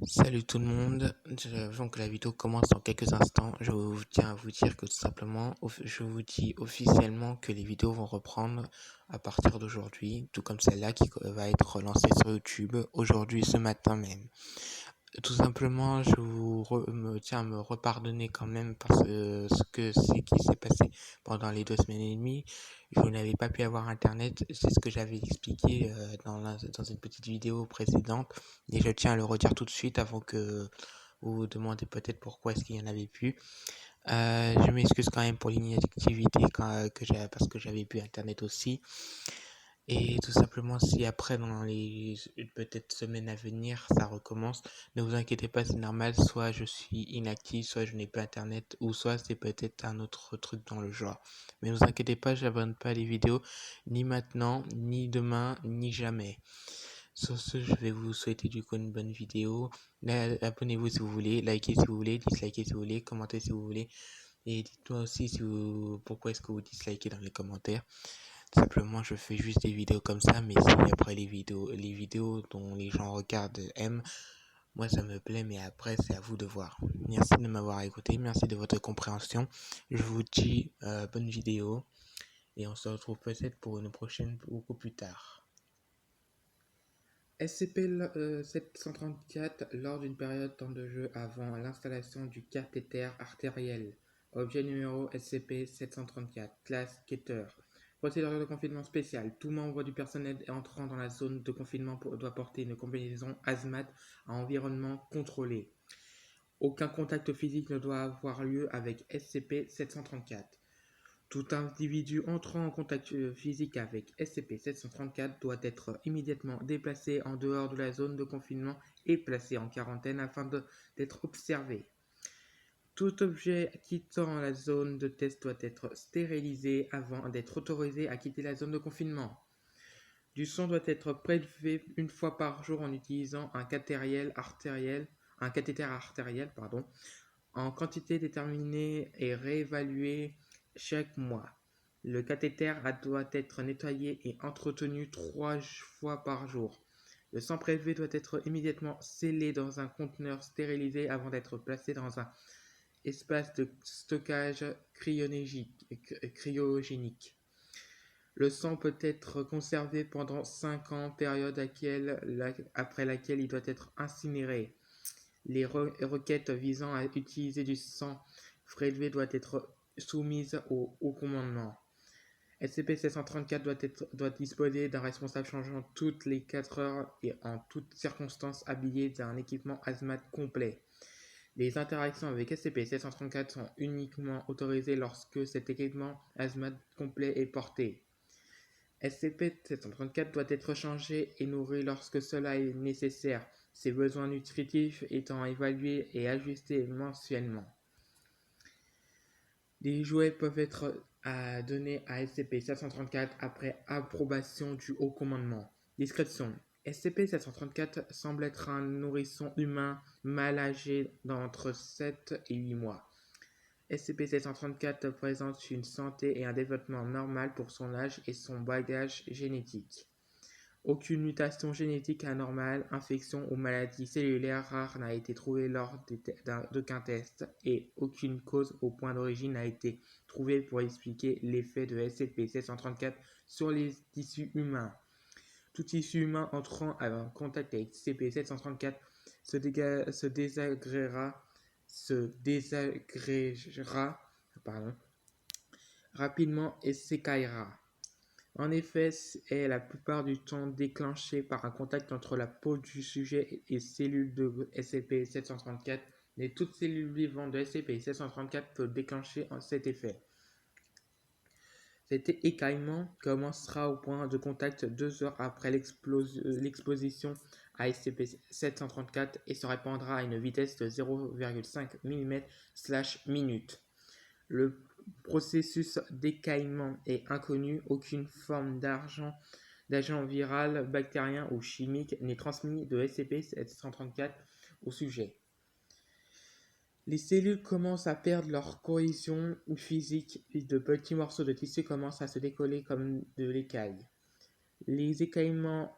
Salut tout le monde, avant que la vidéo commence dans quelques instants, je tiens à vous dire que tout simplement, je vous dis officiellement que les vidéos vont reprendre à partir d'aujourd'hui, tout comme celle-là qui va être relancée sur YouTube aujourd'hui, ce matin même. Tout simplement, me tiens à me repardonner quand même parce que ce qui s'est passé pendant les 2 semaines et demie. Je n'avais pas pu avoir internet, c'est ce que j'avais expliqué dans une petite vidéo précédente. Et je tiens à le redire tout de suite avant que vous vous demandez peut-être pourquoi est-ce qu'il y en avait plus. Je m'excuse quand même pour l'inactivité parce que j'avais plus internet aussi. Et tout simplement, si après, dans les peut-être semaines à venir, ça recommence, ne vous inquiétez pas, c'est normal. Soit je suis inactif, soit je n'ai pas internet, ou soit c'est peut-être un autre truc dans le genre. Mais ne vous inquiétez pas, j'abonne pas les vidéos, ni maintenant, ni demain, ni jamais. Sur ce, je vais vous souhaiter du coup une bonne vidéo. Abonnez-vous si vous voulez, likez si vous voulez, dislikez si vous voulez, commentez si vous voulez. Et dites-moi aussi pourquoi est-ce que vous dislikez dans les commentaires. Simplement, je fais juste des vidéos comme ça, mais si après les vidéos dont les gens regardent aiment, moi ça me plaît, mais après c'est à vous de voir. Merci de m'avoir écouté, merci de votre compréhension. Je vous dis bonne vidéo et on se retrouve peut-être pour une prochaine beaucoup plus tard. SCP-734 lors d'une période temps de jeu avant l'installation du cathéter artériel. Objet numéro SCP-734. Classe Keter. Procédure de confinement spécial. Tout membre du personnel entrant dans la zone de confinement doit porter une combinaison hazmat à environnement contrôlé. Aucun contact physique ne doit avoir lieu avec SCP-734. Tout individu entrant en contact physique avec SCP-734 doit être immédiatement déplacé en dehors de la zone de confinement et placé en quarantaine afin d'être observé. Tout objet quittant la zone de test doit être stérilisé avant d'être autorisé à quitter la zone de confinement. Du sang doit être prélevé une fois par jour en utilisant un cathéter artériel, en quantité déterminée et réévaluée chaque mois. Le cathéter doit être nettoyé et entretenu 3 fois par jour. Le sang prélevé doit être immédiatement scellé dans un conteneur stérilisé avant d'être placé dans un espace de stockage cryogénique. Le sang peut être conservé pendant 5 ans, période après laquelle il doit être incinéré. Les requêtes visant à utiliser du sang prélevé doivent être soumises au commandement. SCP-734 doit disposer d'un responsable changeant toutes les 4 heures et en toutes circonstances habillé d'un équipement hazmat complet. Les interactions avec SCP-734 sont uniquement autorisées lorsque cet équipement hazmat complet est porté. SCP-734 doit être changé et nourri lorsque cela est nécessaire, ses besoins nutritifs étant évalués et ajustés mensuellement. Des jouets peuvent être donnés à SCP-734 après approbation du haut commandement. Description: SCP-734 semble être un nourrisson humain mâle âgé d'entre 7 et 8 mois. SCP-734 présente une santé et un développement normal pour son âge et son bagage génétique. Aucune mutation génétique anormale, infection ou maladie cellulaire rare n'a été trouvée lors d'aucun test et aucune cause au point d'origine n'a été trouvée pour expliquer l'effet de SCP-734 sur les tissus humains. Tout tissu humain entrant en contact avec SCP-734 se désagrégera rapidement et s'écaillera. En effet, est la plupart du temps déclenché par un contact entre la peau du sujet et cellules de SCP-734, mais toute cellule vivante de SCP-734 peut déclencher cet effet. Cet écaillement commencera au point de contact 2 heures après l'exposition à SCP-734 et se répandra à une vitesse de 0,5 mm/minute. Le processus d'écaillement est inconnu, aucune forme d'agent viral, bactérien ou chimique n'est transmis de SCP-734 au sujet. Les cellules commencent à perdre leur cohésion physique et de petits morceaux de tissu commencent à se décoller comme de l'écaille. L'écaillement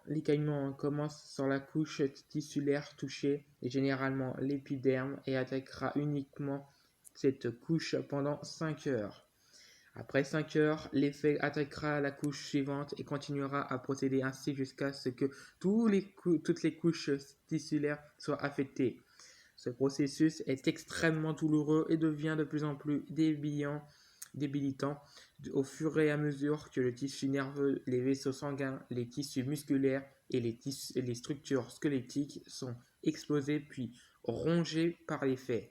commence sur la couche tissulaire touchée, et généralement l'épiderme, et attaquera uniquement cette couche pendant 5 heures. Après 5 heures, l'effet attaquera la couche suivante et continuera à procéder ainsi jusqu'à ce que toutes les couches tissulaires soient affectées. Ce processus est extrêmement douloureux et devient de plus en plus débilitant au fur et à mesure que le tissu nerveux, les vaisseaux sanguins, les tissus musculaires et les structures squelettiques sont explosés puis rongés par l'effet.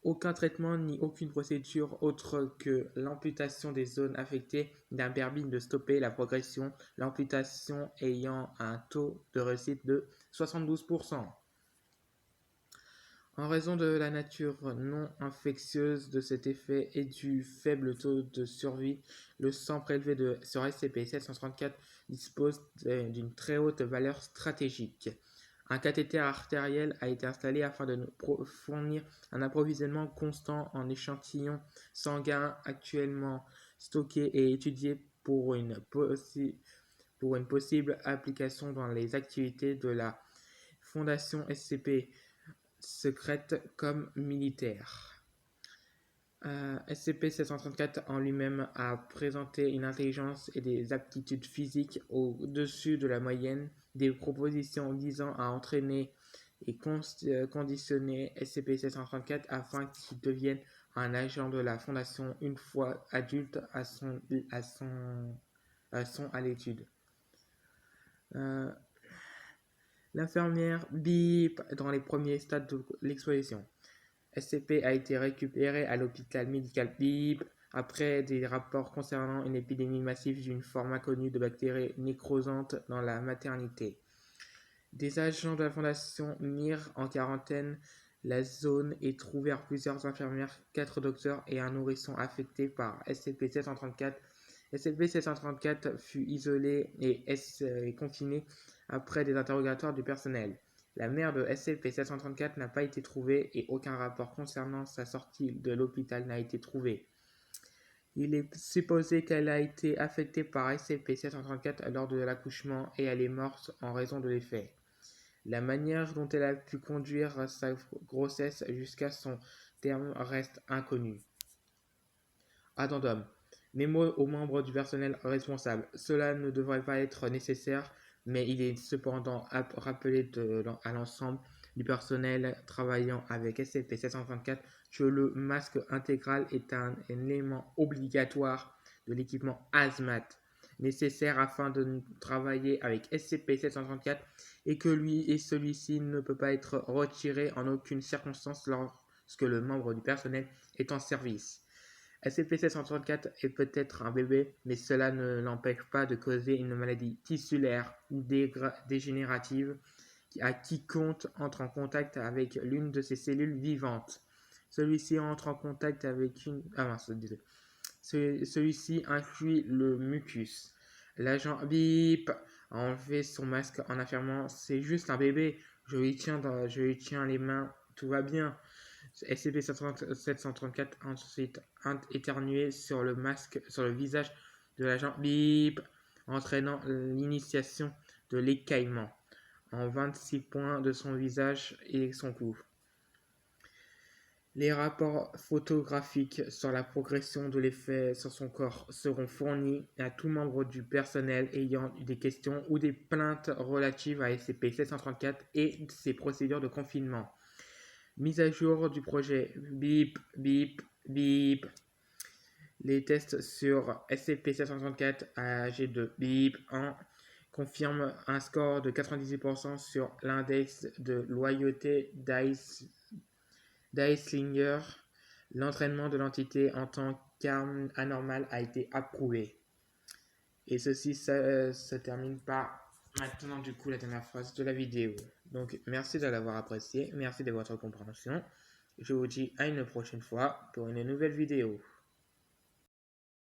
Aucun traitement ni aucune procédure autre que l'amputation des zones affectées n'a permis de stopper la progression, l'amputation ayant un taux de réussite de 72%. En raison de la nature non infectieuse de cet effet et du faible taux de survie, le sang prélevé sur SCP-734 dispose d'une très haute valeur stratégique. Un cathéter artériel a été installé afin de nous fournir un approvisionnement constant en échantillons sanguins actuellement stockés et étudiés pour une possible application dans les activités de la Fondation SCP, secrète comme militaire. SCP-734 en lui-même a présenté une intelligence et des aptitudes physiques au-dessus de la moyenne. Des propositions visant à entraîner et conditionner SCP-734 afin qu'il devienne un agent de la Fondation une fois adulte sont à l'étude. L'infirmière bip dans les premiers stades de l'exposition. SCP a été récupéré à l'hôpital médical bip après des rapports concernant une épidémie massive d'une forme inconnue de bactéries nécrosantes dans la maternité. Des agents de la Fondation mirent en quarantaine la zone et trouvèrent plusieurs infirmières, 4 docteurs et un nourrisson affectés par SCP-734. SCP-734 fut isolé et confiné après des interrogatoires du personnel. La mère de SCP-734 n'a pas été trouvée et aucun rapport concernant sa sortie de l'hôpital n'a été trouvé. Il est supposé qu'elle a été affectée par SCP-734 lors de l'accouchement et elle est morte en raison de l'effet. La manière dont elle a pu conduire sa grossesse jusqu'à son terme reste inconnue. Addendum. Mémo aux membres du personnel responsable. Cela ne devrait pas être nécessaire, mais il est cependant rappelé à l'ensemble du personnel travaillant avec SCP-734 que le masque intégral est un élément obligatoire de l'équipement HAZMAT nécessaire afin de travailler avec SCP-734 et que celui-ci ne peut pas être retiré en aucune circonstance lorsque le membre du personnel est en service. SCP-734 est peut-être un bébé, mais cela ne l'empêche pas de causer une maladie tissulaire ou dégénérative à quiconque entre en contact avec l'une de ces cellules vivantes. Celui-ci entre en contact avec celui-ci inclut le mucus. L'agent bip a enlevé son masque en affirmant « C'est juste un bébé, je lui tiens les mains, tout va bien ». SCP-734 a ensuite éternué sur le visage de l'agent bip, entraînant l'initiation de l'écaillement en 26 points de son visage et son cou. Les rapports photographiques sur la progression de l'effet sur son corps seront fournis à tout membre du personnel ayant des questions ou des plaintes relatives à SCP-734 et ses procédures de confinement. Mise à jour du projet bip bip bip. Les tests sur SCP-734 à G2 bip 1 confirment un score de 98% sur l'index de loyauté d'Eislinger. L'entraînement de l'entité en tant qu'arme anormale a été approuvé. Et ceci se termine par maintenant du coup la dernière phrase de la vidéo. Donc merci de l'avoir apprécié, merci de votre compréhension. Je vous dis à une prochaine fois pour une nouvelle vidéo.